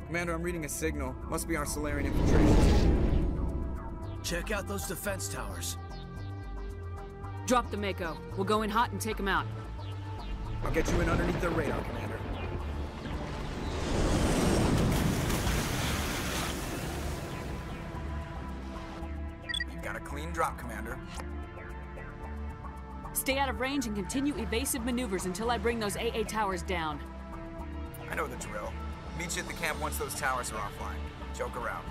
Commander, I'm reading a signal. Must be our Solarian infiltration team. Check out those defense towers. Drop the Mako. We'll go in hot and take them out. I'll get you in underneath their radar, Commander. You've got a clean drop, Commander. Stay out of range and continue evasive maneuvers until I bring those AA towers down. I know the drill. Meet you at the camp once those towers are offline. Joke around.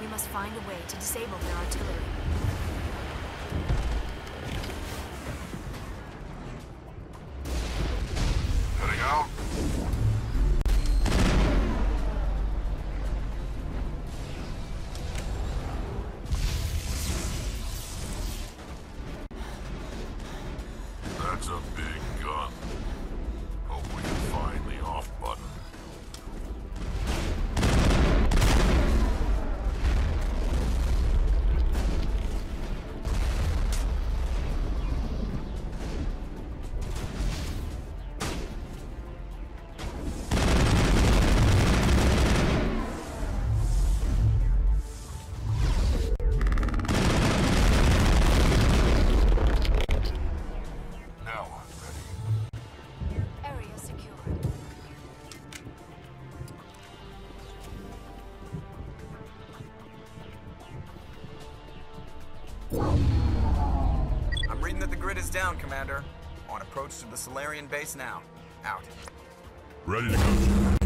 We must find a way to disable their artillery. Heading out. That's a big gun. Hope we can find the off button. I'm reading that the grid is down, Commander. On approach to the Solarian base now. Out. Ready to go.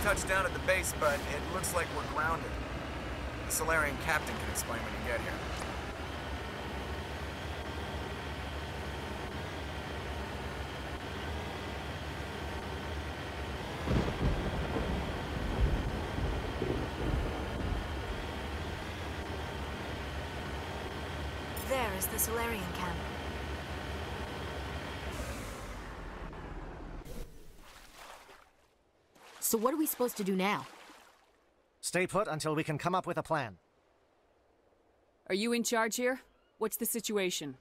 touched down at the base, but it looks like we're grounded. The Solarian captain can explain when you get here. There is the Solarian camp. So what are we supposed to do now? Stay put until we can come up with a plan. Are you in charge here? What's the situation?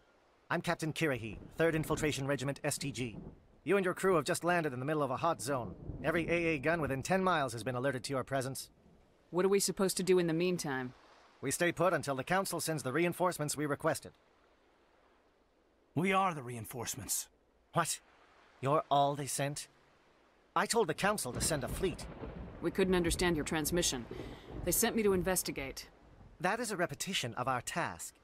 I'm Captain Kirahi, 3rd Infiltration Regiment STG. You and your crew have just landed in the middle of a hot zone. Every AA gun within 10 miles has been alerted to your presence. What are we supposed to do in the meantime? We stay put until the Council sends the reinforcements we requested. We are the reinforcements. What? You're all they sent? I told the Council to send a fleet. We couldn't understand your transmission. They sent me to investigate. That is a repetition of our task.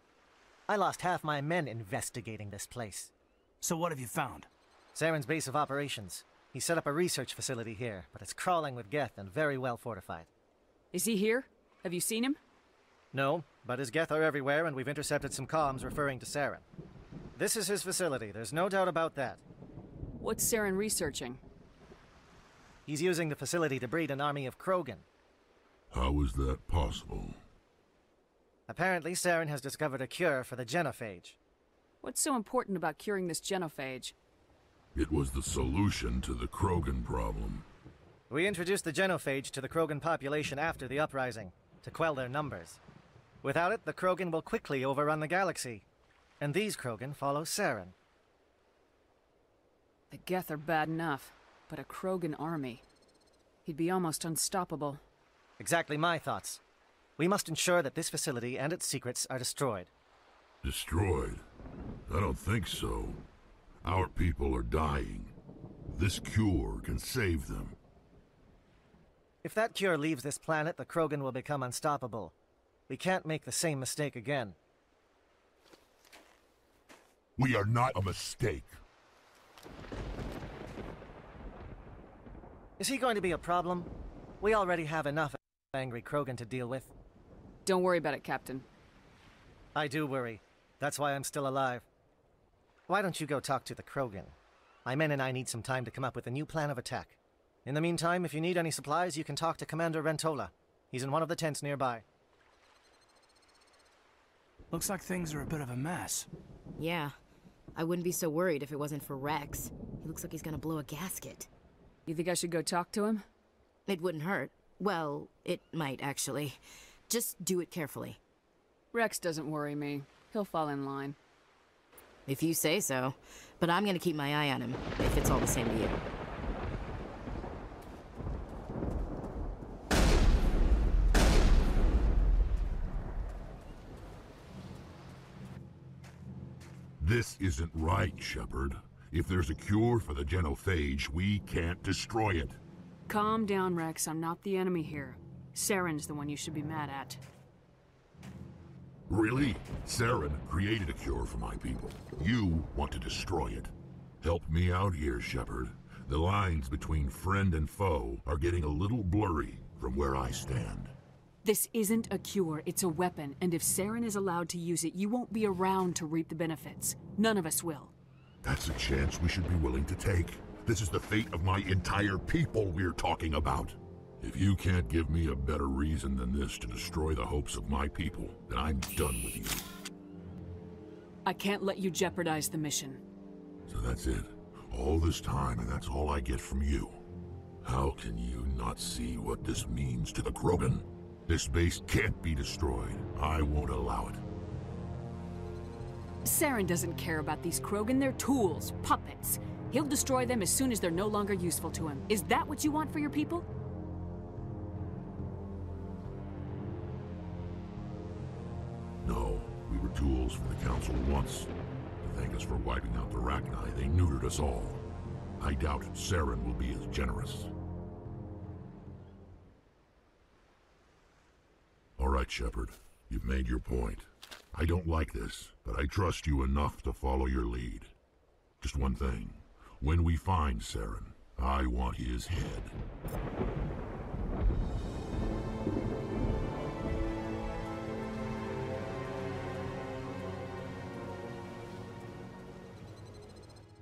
I lost half my men investigating this place. So what have you found? Saren's base of operations. He set up a research facility here, but it's crawling with Geth and very well fortified. Is he here? Have you seen him? No, but his Geth are everywhere, and we've intercepted some comms referring to Saren. This is his facility, there's no doubt about that. What's Saren researching? He's using the facility to breed an army of Krogan. How is that possible? Apparently, Saren has discovered a cure for the genophage. What's so important about curing this genophage? It was the solution to the Krogan problem. We introduced the genophage to the Krogan population after the uprising, to quell their numbers. Without it, the Krogan will quickly overrun the galaxy. And these Krogan follow Saren. The Geth are bad enough, but a Krogan army. He'd be almost unstoppable. Exactly my thoughts. We must ensure that this facility and its secrets are destroyed. Destroyed? I don't think so. Our people are dying. This cure can save them. If that cure leaves this planet, the Krogan will become unstoppable. We can't make the same mistake again. We are not a mistake. Is he going to be a problem? We already have enough angry Krogan to deal with. Don't worry about it, Captain. I do worry. That's why I'm still alive. Why don't you go talk to the Krogan? My men and I need some time to come up with a new plan of attack. In the meantime, if you need any supplies, you can talk to Commander Rentola. He's in one of the tents nearby. Looks like things are a bit of a mess. Yeah. I wouldn't be so worried if it wasn't for Rex. He looks like he's gonna blow a gasket. You think I should go talk to him? It wouldn't hurt. Well, it might, actually. Just do it carefully. Rex doesn't worry me. He'll fall in line. If you say so. But I'm gonna keep my eye on him, if it's all the same to you. This isn't right, Shepard. If there's a cure for the genophage, we can't destroy it. Calm down, Rex. I'm not the enemy here. Saren's the one you should be mad at. Really? Saren created a cure for my people. You want to destroy it. Help me out here, Shepard. The lines between friend and foe are getting a little blurry from where I stand. This isn't a cure, it's a weapon, and if Saren is allowed to use it, you won't be around to reap the benefits. None of us will. That's a chance we should be willing to take. This is the fate of my entire people we're talking about. If you can't give me a better reason than this to destroy the hopes of my people, then I'm done with you. I can't let you jeopardize the mission. So that's it. All this time, and that's all I get from you. How can you not see what this means to the Krogan? This base can't be destroyed. I won't allow it. Saren doesn't care about these Krogan. They're tools, puppets. He'll destroy them as soon as they're no longer useful to him. Is that what you want for your people? No, we were tools for the Council once. To thank us for wiping out the Rachni, they neutered us all. I doubt Saren will be as generous. All right, Shepard. You've made your point. I don't like this, but I trust you enough to follow your lead. Just one thing. When we find Saren, I want his head.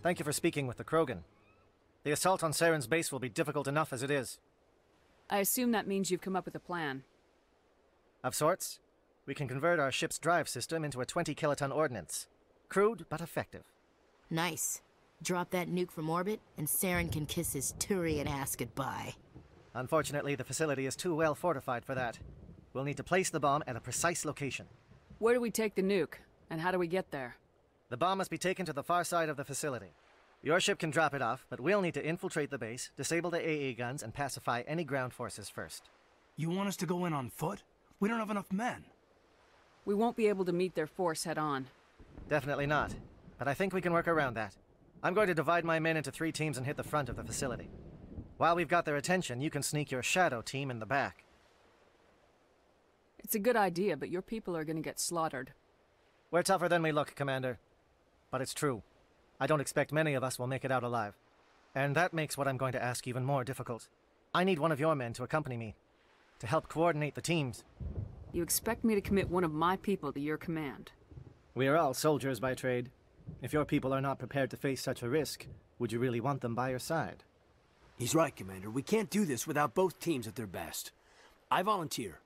Thank you for speaking with the Krogan. The assault on Saren's base will be difficult enough as it is. I assume that means you've come up with a plan. Of sorts. We can convert our ship's drive system into a 20-kiloton ordnance. Crude, but effective. Nice. Drop that nuke from orbit, and Saren can kiss his Turian ass goodbye. Unfortunately, the facility is too well fortified for that. We'll need to place the bomb at a precise location. Where do we take the nuke? And how do we get there? The bomb must be taken to the far side of the facility. Your ship can drop it off, but we'll need to infiltrate the base, disable the AA guns, and pacify any ground forces first. You want us to go in on foot? We don't have enough men. We won't be able to meet their force head-on. Definitely not. But I think we can work around that. I'm going to divide my men into 3 teams and hit the front of the facility. While we've got their attention, you can sneak your shadow team in the back. It's a good idea, but your people are gonna get slaughtered. We're tougher than we look, Commander. But it's true. I don't expect many of us will make it out alive. And that makes what I'm going to ask even more difficult. I need one of your men to accompany me, to help coordinate the teams. You expect me to commit one of my people to your command? We are all soldiers by trade. If your people are not prepared to face such a risk, would you really want them by your side? He's right, Commander. We can't do this without both teams at their best. I volunteer.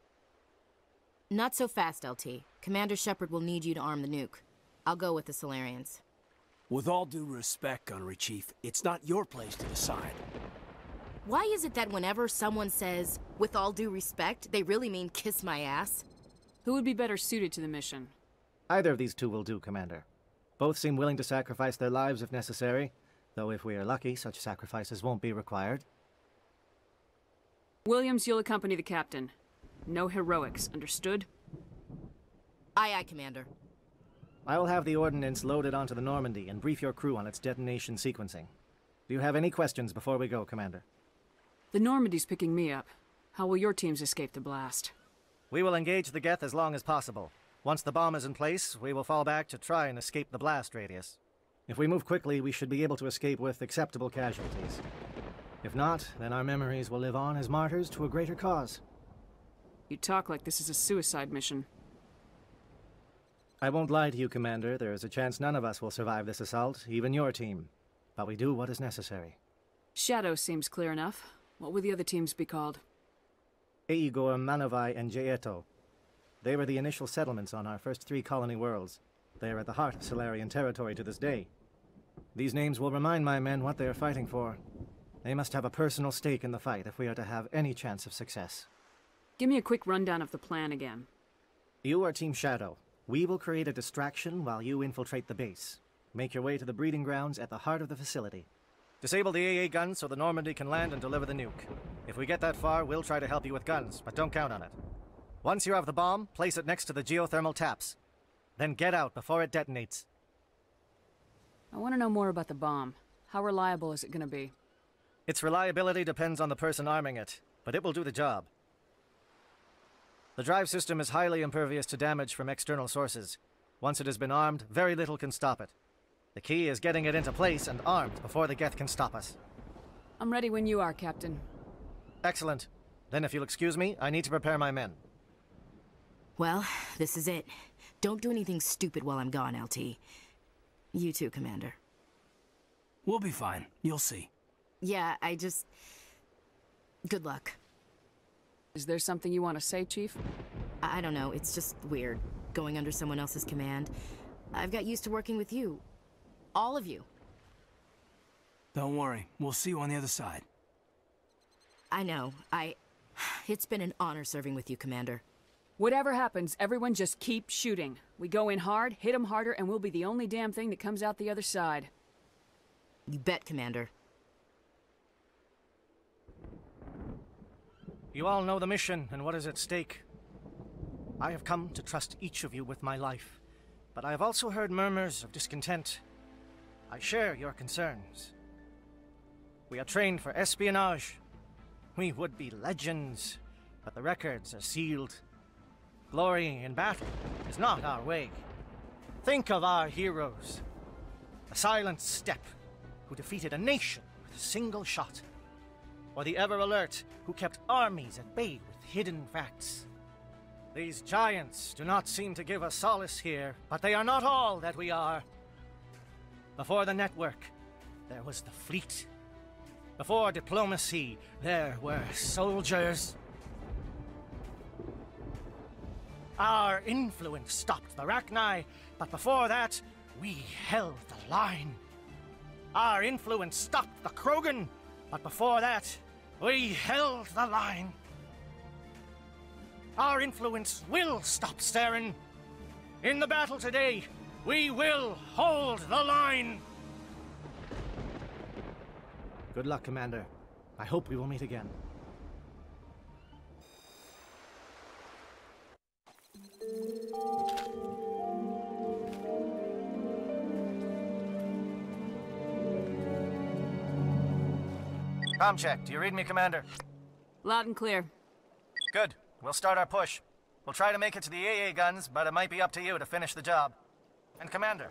Not so fast, LT. Commander Shepard will need you to arm the nuke. I'll go with the Solarians. With all due respect, Gunnery Chief, it's not your place to decide. Why is it that whenever someone says, with all due respect, they really mean kiss my ass? Who would be better suited to the mission? Either of these two will do, Commander. Both seem willing to sacrifice their lives if necessary, though if we are lucky, such sacrifices won't be required. Williams, you'll accompany the captain. No heroics, understood? Aye, aye, Commander. I will have the ordnance loaded onto the Normandy and brief your crew on its detonation sequencing. Do you have any questions before we go, Commander? The Normandy's picking me up. How will your teams escape the blast? We will engage the Geth as long as possible. Once the bomb is in place, we will fall back to try and escape the blast radius. If we move quickly, we should be able to escape with acceptable casualties. If not, then our memories will live on as martyrs to a greater cause. You talk like this is a suicide mission. I won't lie to you, Commander. There is a chance none of us will survive this assault, even your team. But we do what is necessary. Shadow seems clear enough. What would the other teams be called? Eigor, Manovai, and Jaeto. They were the initial settlements on our first 3 colony worlds. They are at the heart of Solarian territory to this day. These names will remind my men what they are fighting for. They must have a personal stake in the fight if we are to have any chance of success. Give me a quick rundown of the plan again. You are Team Shadow. We will create a distraction while you infiltrate the base. Make your way to the breeding grounds at the heart of the facility. Disable the AA guns so the Normandy can land and deliver the nuke. If we get that far, we'll try to help you with guns, but don't count on it. Once you have the bomb, place it next to the geothermal taps. Then get out before it detonates. I want to know more about the bomb. How reliable is it going to be? Its reliability depends on the person arming it, but it will do the job. The drive system is highly impervious to damage from external sources. Once it has been armed, very little can stop it. The key is getting it into place and armed before the Geth can stop us. I'm ready when you are, Captain. Excellent. Then if you'll excuse me, I need to prepare my men. Well, this is it. Don't do anything stupid while I'm gone, LT. You too, Commander. We'll be fine. You'll see. Yeah, good luck. Is there something you want to say, Chief? I don't know, it's just weird, going under someone else's command. I've got used to working with you. All of you. Don't worry. We'll see you on the other side. I know. It's been an honor serving with you, Commander. Whatever happens, everyone just keep shooting. We go in hard, hit them harder, and we'll be the only damn thing that comes out the other side. You bet, Commander. You all know the mission and what is at stake. I have come to trust each of you with my life, but I have also heard murmurs of discontent. I share your concerns. We are trained for espionage. We would be legends, but the records are sealed. Glory in battle is not our way. Think of our heroes. The Silent Step, who defeated a nation with a single shot. Or the Ever Alert, who kept armies at bay with hidden facts. These giants do not seem to give us solace here, but they are not all that we are. Before the network, there was the fleet. Before diplomacy, there were soldiers. Our influence stopped the Rachni, but before that, we held the line. Our influence stopped the Krogan, but before that, we held the line. Our influence will stop Saren. In the battle today, we will hold the line. Good luck, Commander. I hope we will meet again. Comm check. Do you read me, Commander? Loud and clear. Good. We'll start our push. We'll try to make it to the AA guns, but it might be up to you to finish the job. And Commander,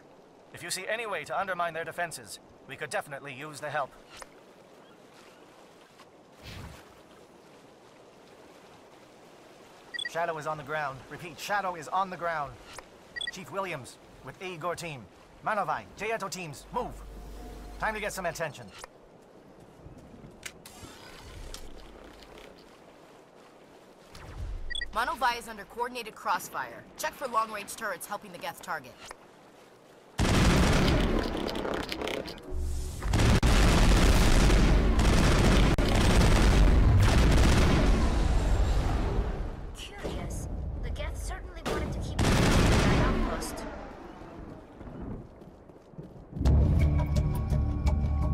if you see any way to undermine their defenses, we could definitely use the help. Shadow is on the ground. Repeat, Shadow is on the ground. Chief Williams, with Igor team. Manovai, Jaeto teams, move. Time to get some attention. Manovai is under coordinated crossfire. Check for long-range turrets helping the Geth target. Curious. The Geth certainly wanted to keep that outpost.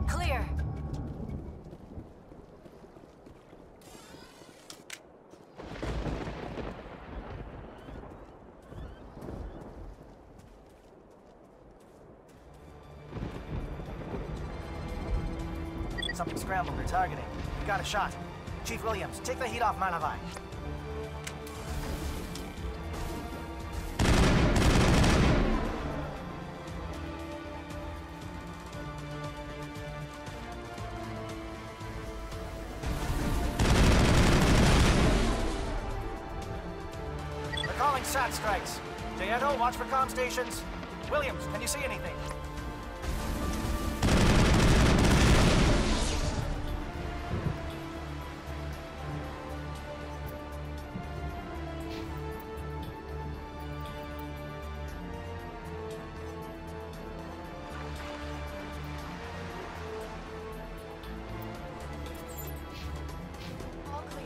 Clear. Something scrambled they're targeting. We got a shot. Chief Williams, take the heat off Manovai. They're calling SAT strikes. Jaeto, watch for comm stations. Williams, can you see anything? All clear.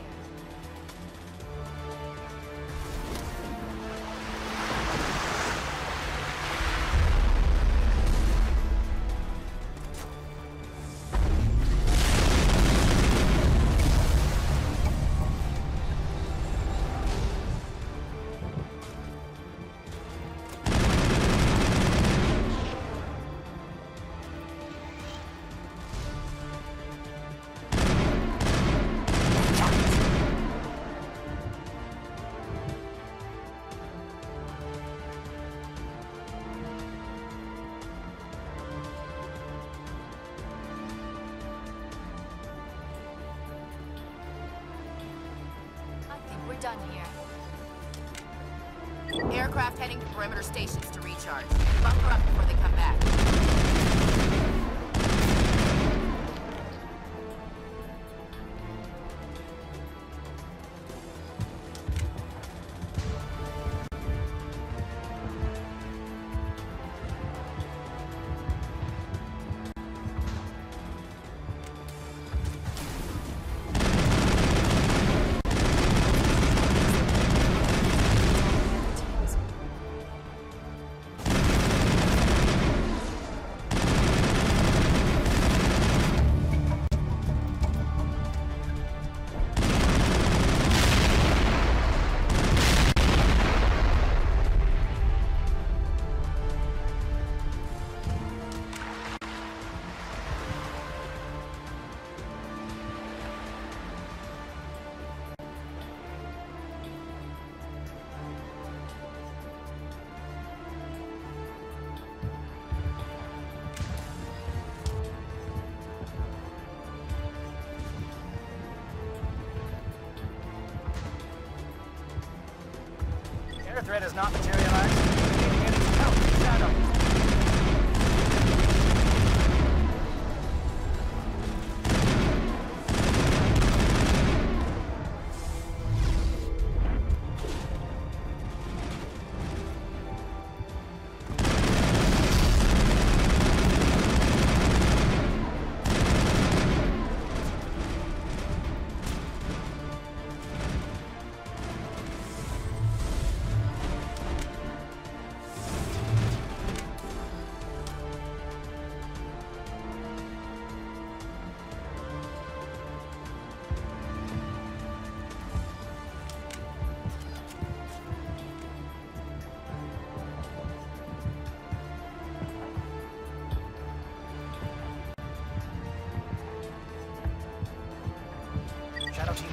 We're done here. Aircraft heading to perimeter stations to recharge. Bunker up before they come back. Air threat has not materialized. Help, Shadow.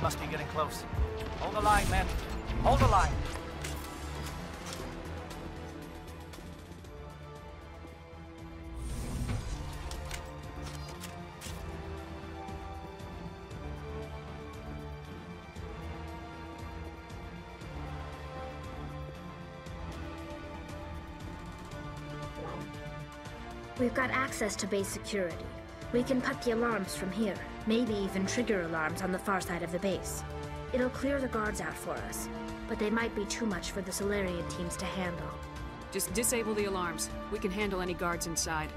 must be getting close. Hold the line, men. Hold the line. We've got access to base security. We can put the alarms from here, maybe even trigger alarms on the far side of the base. It'll clear the guards out for us, but they might be too much for the Solarian teams to handle. Just disable the alarms. We can handle any guards inside.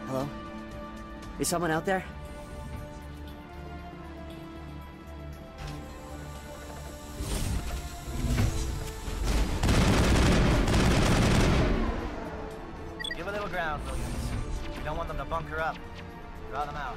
Hello? Is someone out there? Give a little ground, Williams. We don't want them to bunker up. Draw them out.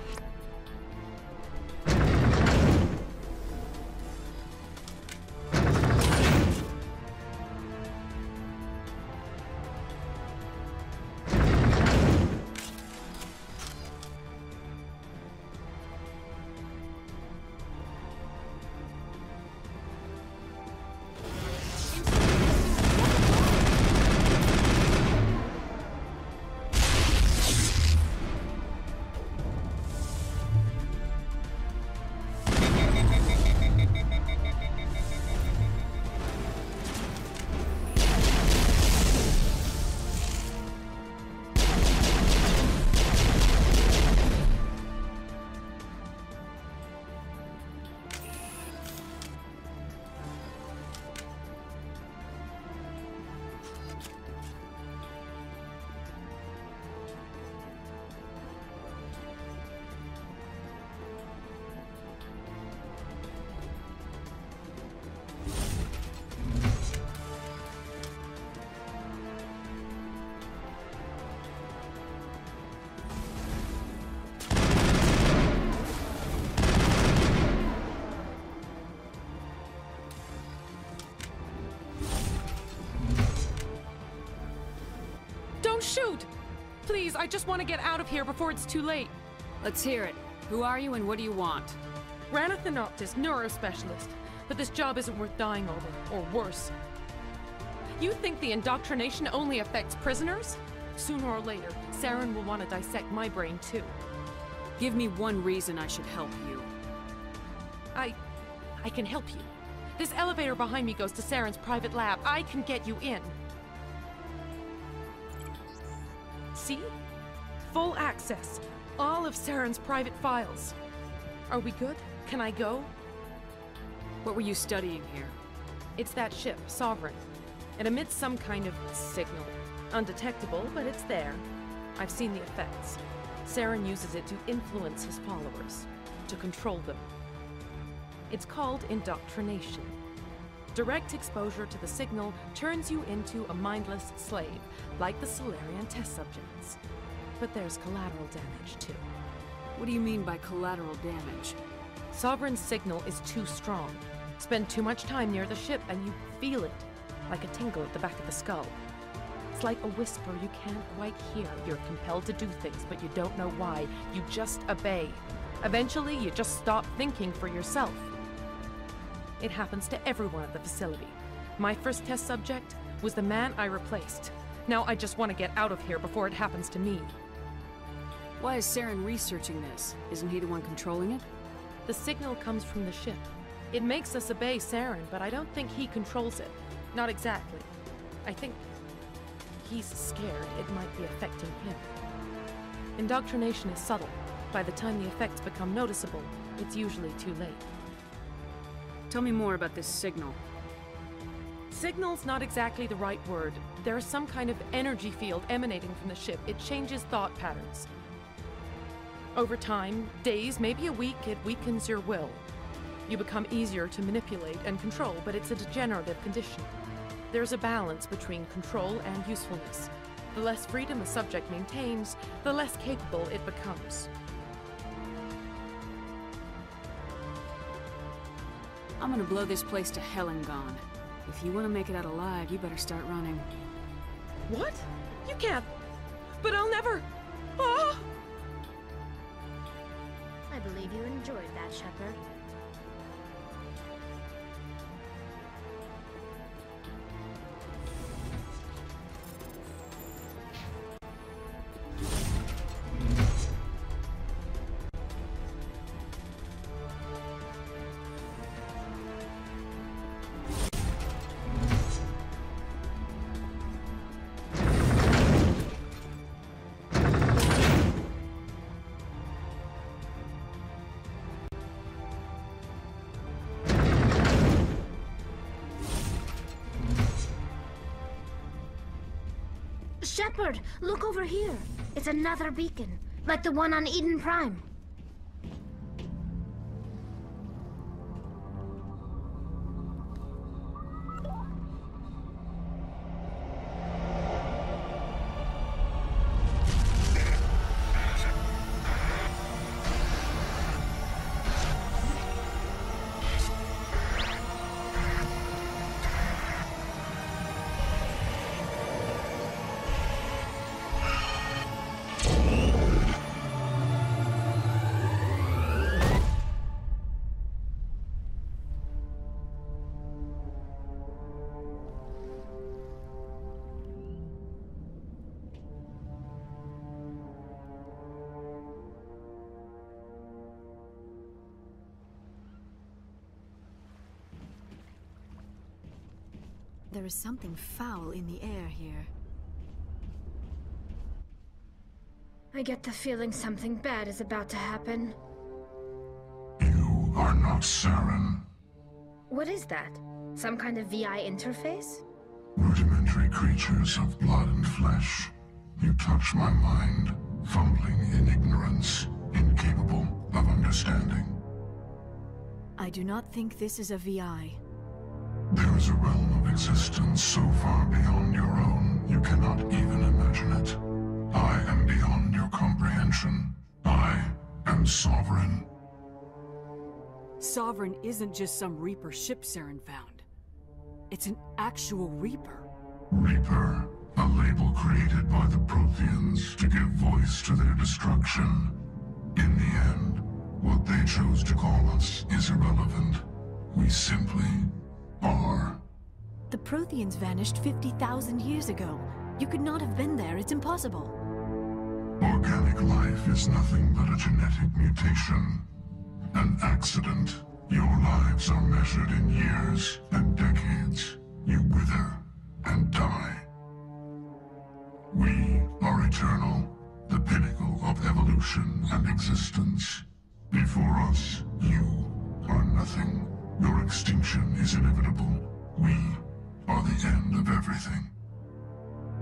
Don't shoot! Please, I just want to get out of here before it's too late. Let's hear it. Who are you and what do you want? Ranathanoptis, neurospecialist. But this job isn't worth dying over, or worse. You think the indoctrination only affects prisoners? Sooner or later, Saren will want to dissect my brain too. Give me one reason I should help you. I can help you. This elevator behind me goes to Saren's private lab. I can get you in. See? Full access. All of Saren's private files. Are we good? Can I go? What were you studying here? It's that ship, Sovereign. It emits some kind of signal. Undetectable, but it's there. I've seen the effects. Saren uses it to influence his followers, to control them. It's called indoctrination. Direct exposure to the signal turns you into a mindless slave, like the Solarian test subjects. But there's collateral damage, too. What do you mean by collateral damage? Sovereign's signal is too strong. Spend too much time near the ship and you feel it, like a tingle at the back of the skull. It's like a whisper you can't quite hear. You're compelled to do things, but you don't know why. You just obey. Eventually, you just stop thinking for yourself. It happens to everyone at the facility. My first test subject was the man I replaced. Now I just want to get out of here before it happens to me. Why is Saren researching this? Isn't he the one controlling it? The signal comes from the ship. It makes us obey Saren, but I don't think he controls it. Not exactly. I think he's scared it might be affecting him. Indoctrination is subtle. By the time the effects become noticeable, it's usually too late. Tell me more about this signal. Signal's not exactly the right word. There's some kind of energy field emanating from the ship. It changes thought patterns. Over time, days, maybe a week, it weakens your will. You become easier to manipulate and control, but it's a degenerative condition. There's a balance between control and usefulness. The less freedom a subject maintains, the less capable it becomes. I'm gonna blow this place to hell and gone. If you want to make it out alive, you better start running. What? You can't. But I'll never. Ah! I believe you enjoyed that, Shepard. Shepard, look over here. It's another beacon, like the one on Eden Prime. There is something foul in the air here. I get the feeling something bad is about to happen. You are not Saren. What is that? Some kind of VI interface? Rudimentary creatures of blood and flesh. You touch my mind, fumbling in ignorance, incapable of understanding. I do not think this is a VI. There is a realm of existence so far beyond your own, you cannot even imagine it. I am beyond your comprehension. I am Sovereign. Sovereign isn't just some Reaper ship Saren found. It's an actual Reaper. Reaper, a label created by the Protheans to give voice to their destruction. In the end, what they chose to call us is irrelevant. We simply are. The Protheans vanished 50,000 years ago. You could not have been there. It's impossible. Organic life is nothing but a genetic mutation. An accident. Your lives are measured in years and decades. You wither and die. We are eternal, the pinnacle of evolution and existence. Before us, you are nothing. Your extinction is inevitable. We are the end of everything.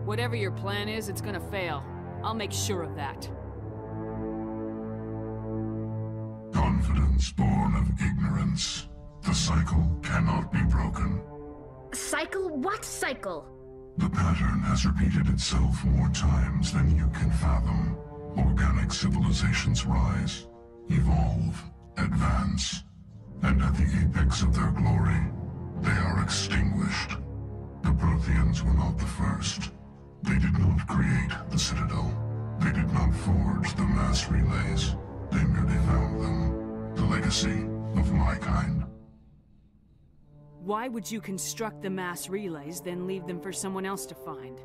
Whatever your plan is, it's gonna fail. I'll make sure of that. Confidence born of ignorance. The cycle cannot be broken. Cycle? What cycle? The pattern has repeated itself more times than you can fathom. Organic civilizations rise, evolve, advance, and at the apex of their glory, they are extinguished. The Protheans were not the first. They did not create the Citadel. They did not forge the mass relays. They merely found them. The legacy of my kind. Why would you construct the mass relays, then leave them for someone else to find?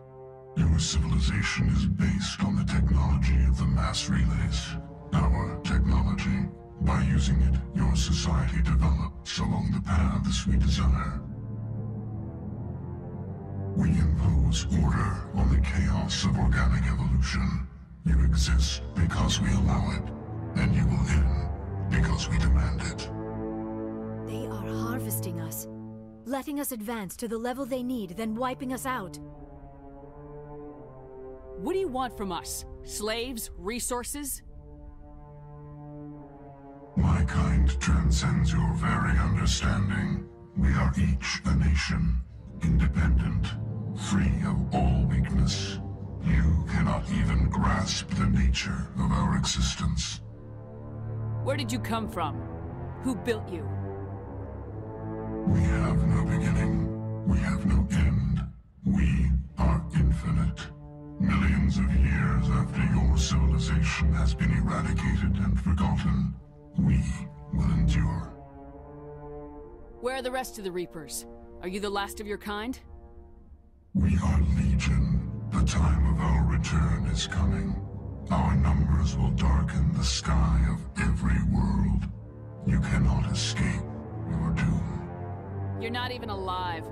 Your civilization is based on the technology of the mass relays. Our technology By using it, your society develops along the paths we desire. We impose order on the chaos of organic evolution. You exist because we allow it, and you will end because we demand it. They are harvesting us, letting us advance to the level they need, then wiping us out. What do you want from us? Slaves? Resources? My kind transcends your very understanding. We are each a nation, independent, free of all weakness. You cannot even grasp the nature of our existence. Where did you come from? Who built you? We have no beginning. We have no end. We are infinite. Millions of years after your civilization has been eradicated and forgotten, we will endure. Where are the rest of the Reapers? Are you the last of your kind? We are Legion. The time of our return is coming. Our numbers will darken the sky of every world. You cannot escape your doom. You're not even alive.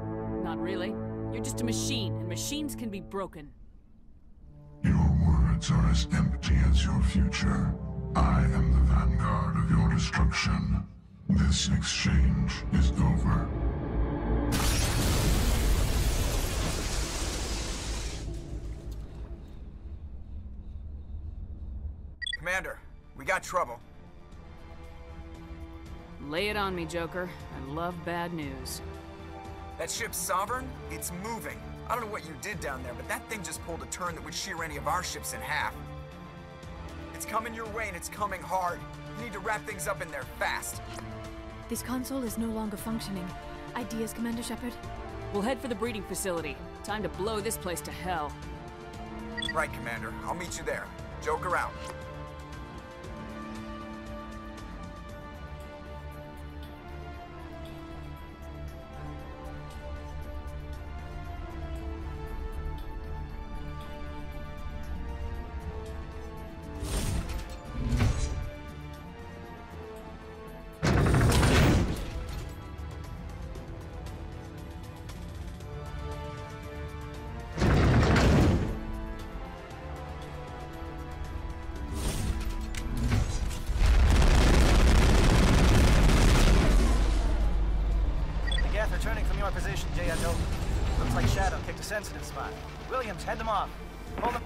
Not really. You're just a machine, and machines can be broken. Your words are as empty as your future. I am the vanguard of your destruction. This exchange is over. Commander, we got trouble. Lay it on me, Joker. I love bad news. That ship's Sovereign? It's moving. I don't know what you did down there, but that thing just pulled a turn that would shear any of our ships in half. It's coming your way, and it's coming hard. You need to wrap things up in there fast. This console is no longer functioning. Ideas, Commander Shepard? We'll head for the breeding facility. Time to blow this place to hell. Right, Commander. I'll meet you there. Joker out. Position, J.I.O. Looks like Shadow picked a sensitive spot. Williams, head them off. Hold them.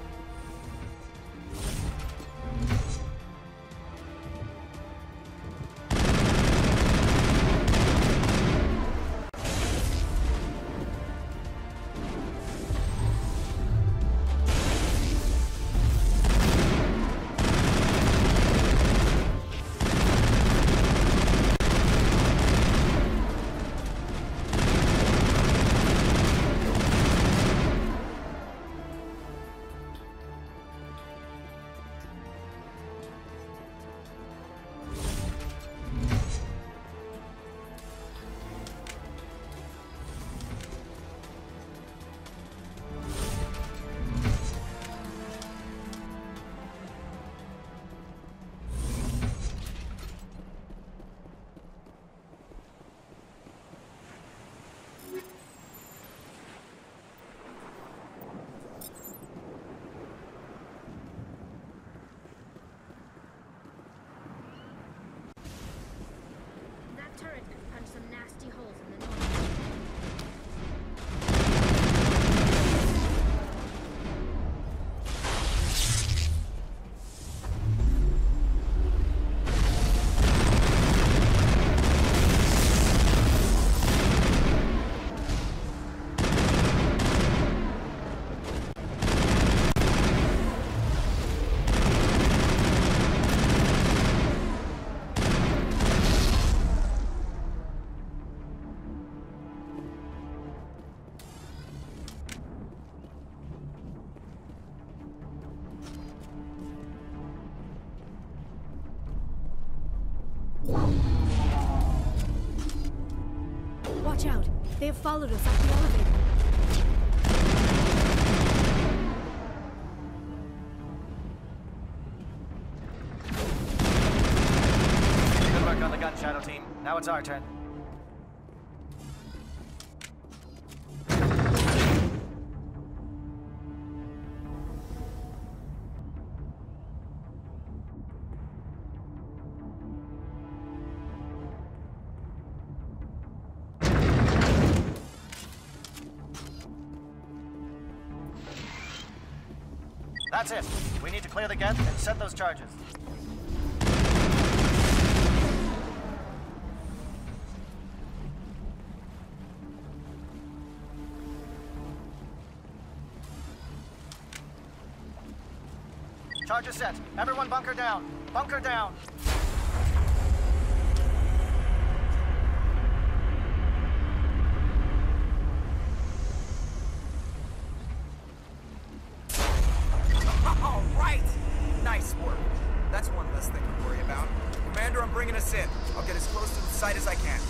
Turret could punch some nasty holes in the north. Watch out! They have followed us up the elevator. Now it's our turn. That's it. We need to clear the gate and set those charges. Charges set. Everyone bunker down. Bunker down. All right! Nice work. That's one less thing to worry about. Commander, I'm bringing us in. I'll get as close to the site as I can.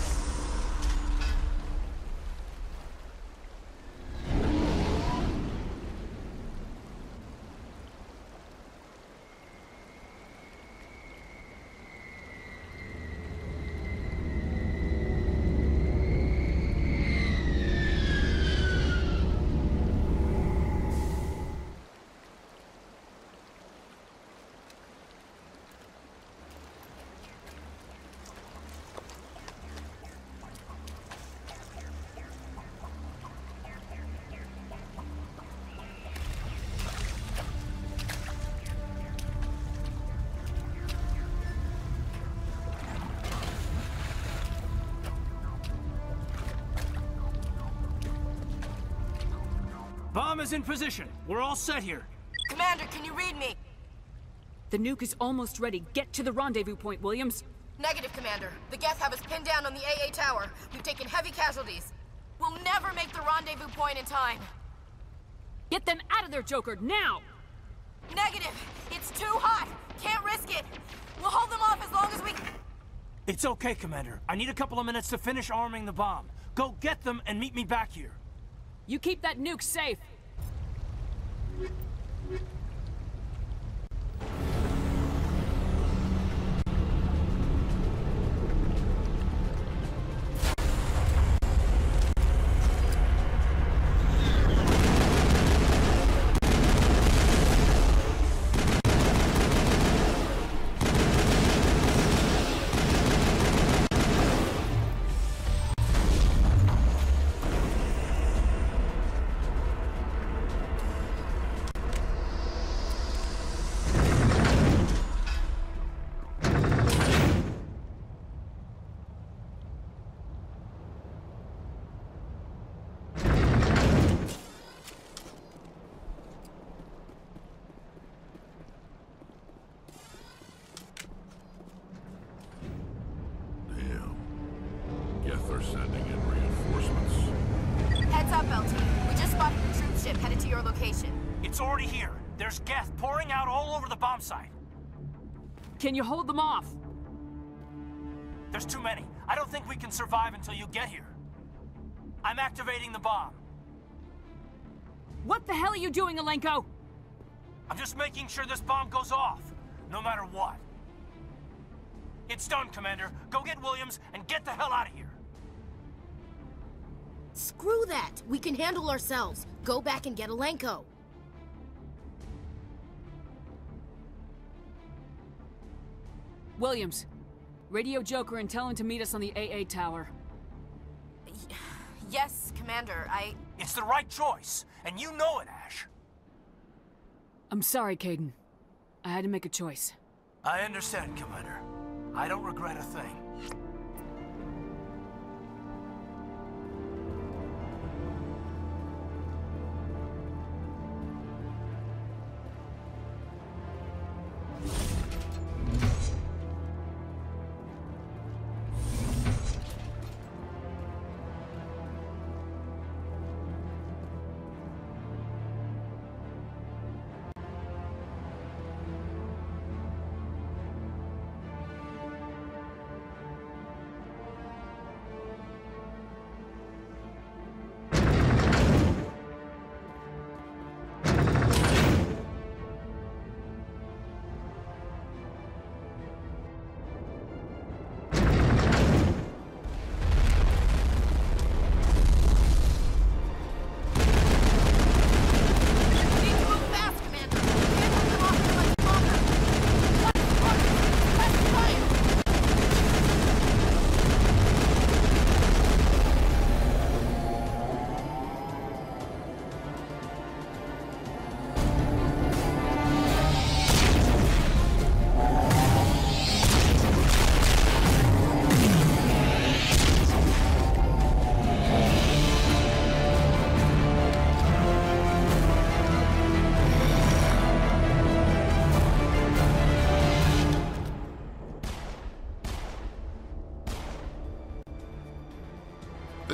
Bomb is in position. We're all set here. Commander, can you read me? The nuke is almost ready. Get to the rendezvous point, Williams. Negative, Commander. The Geth have us pinned down on the AA tower. We've taken heavy casualties. We'll never make the rendezvous point in time. Get them out of there, Joker, now! Negative! It's too hot! Can't risk it! We'll hold them off as long as we... It's okay, Commander. I need a couple of minutes to finish arming the bomb. Go get them and meet me back here. You keep that nuke safe. They're sending in reinforcements. Heads up, LT. We just spotted a troop ship headed to your location. It's already here. There's Geth pouring out all over the bomb site. Can you hold them off? There's too many. I don't think we can survive until you get here. I'm activating the bomb. What the hell are you doing, Alenko? I'm just making sure this bomb goes off, no matter what. It's done, Commander. Go get Williams and get the hell out of here. Screw that! We can handle ourselves. Go back and get Alenko. Williams, radio Joker and tell him to meet us on the AA tower. Yes, Commander, It's the right choice, and you know it, Ash. I'm sorry, Caden. I had to make a choice. I understand, Commander. I don't regret a thing.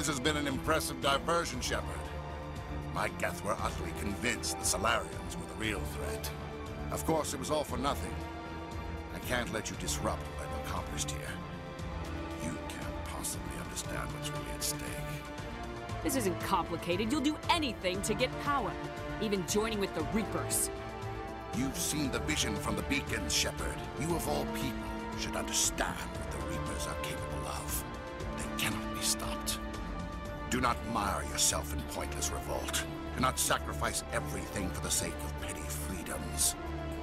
has been an impressive diversion, Shepard. My Geth were utterly convinced the Solarians were the real threat. Of course, it was all for nothing. I can't let you disrupt what I've accomplished here. You can't possibly understand what's really at stake. This isn't complicated. You'll do anything to get power, even joining with the Reapers. You've seen the vision from the beacons, Shepard. You of all people should understand what the Reapers are capable of. They cannot be stopped. Do not mire yourself in pointless revolt. Do not sacrifice everything for the sake of petty freedoms.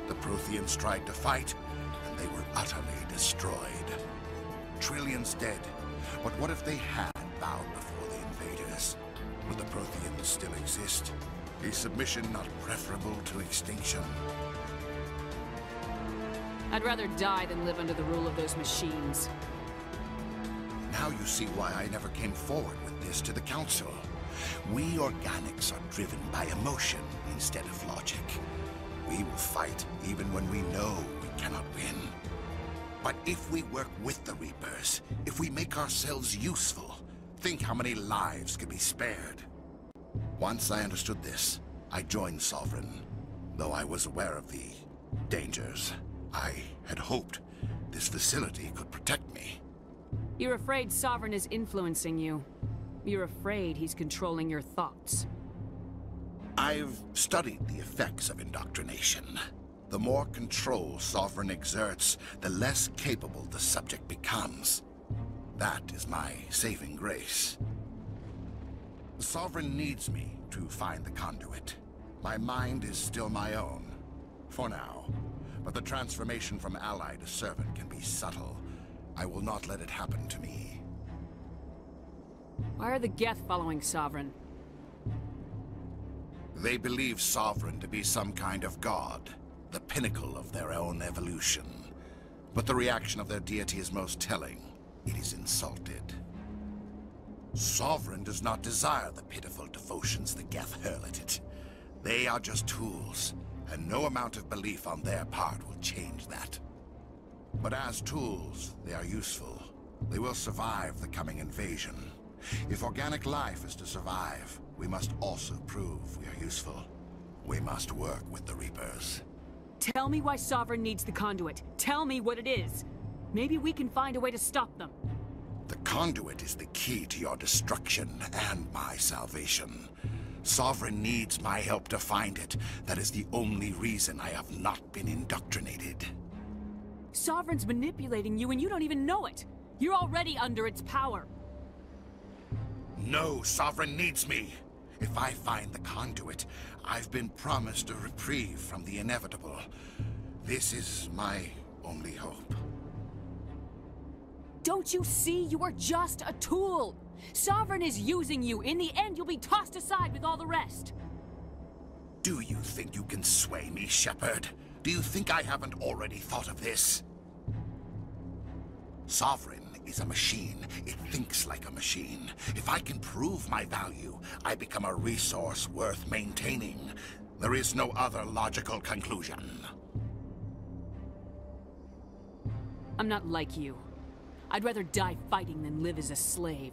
The Protheans tried to fight, and they were utterly destroyed. Trillions dead. But what if they had bowed before the invaders? Would the Protheans still exist? Is submission not preferable to extinction? I'd rather die than live under the rule of those machines. Now you see why I never came forward with this to the Council. We organics are driven by emotion instead of logic. We will fight even when we know we cannot win. But if we work with the Reapers, if we make ourselves useful, think how many lives could be spared. Once I understood this, I joined Sovereign, though I was aware of the dangers. I had hoped this facility could protect me. You're afraid Sovereign is influencing you. You're afraid he's controlling your thoughts. I've studied the effects of indoctrination. The more control Sovereign exerts, the less capable the subject becomes. That is my saving grace. Sovereign needs me to find the conduit. My mind is still my own, for now. But the transformation from ally to servant can be subtle. I will not let it happen to me. Why are the Geth following Sovereign? They believe Sovereign to be some kind of god, the pinnacle of their own evolution. But the reaction of their deity is most telling. It is insulted. Sovereign does not desire the pitiful devotions the Geth hurl at it. They are just tools, and no amount of belief on their part will change that. But as tools, they are useful. They will survive the coming invasion. If organic life is to survive, we must also prove we are useful. We must work with the Reapers. Tell me why Sovereign needs the conduit. Tell me what it is. Maybe we can find a way to stop them. The conduit is the key to your destruction and my salvation. Sovereign needs my help to find it. That is the only reason I have not been indoctrinated. Sovereign's manipulating you and you don't even know it. You're already under its power. No, Sovereign needs me. If I find the conduit, I've been promised a reprieve from the inevitable. This is my only hope. Don't you see? You are just a tool. Sovereign is using you. In the end, you'll be tossed aside with all the rest. Do you think you can sway me, Shepard? Do you think I haven't already thought of this? Sovereign is a machine. It thinks like a machine. If I can prove my value, I become a resource worth maintaining. There is no other logical conclusion. I'm not like you. I'd rather die fighting than live as a slave.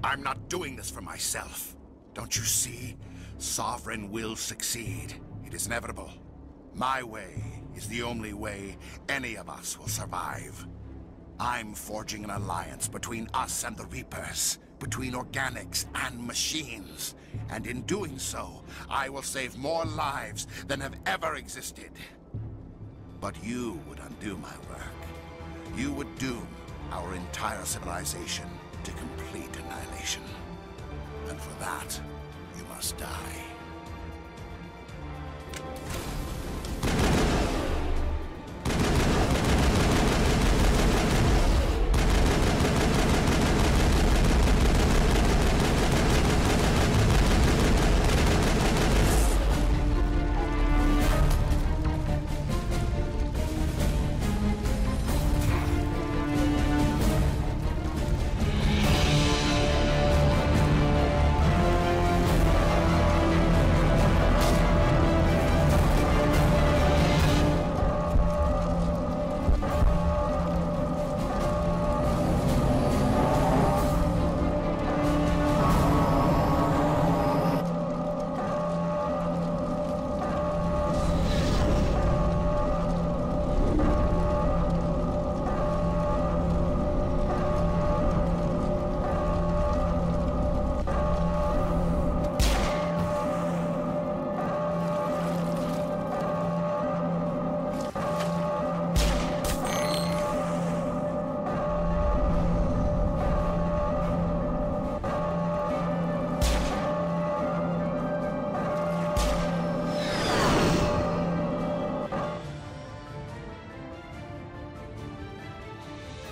I'm not doing this for myself. Don't you see? Sovereign will succeed. It is inevitable. My way is the only way any of us will survive. I'm forging an alliance between us and the Reapers, between organics and machines. And in doing so, I will save more lives than have ever existed. But you would undo my work. You would doom our entire civilization to complete annihilation. And for that, you must die.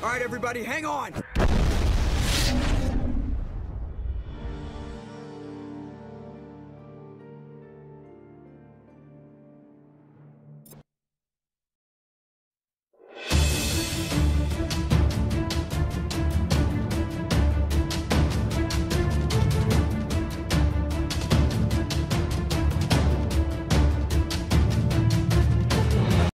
All right, everybody, hang on!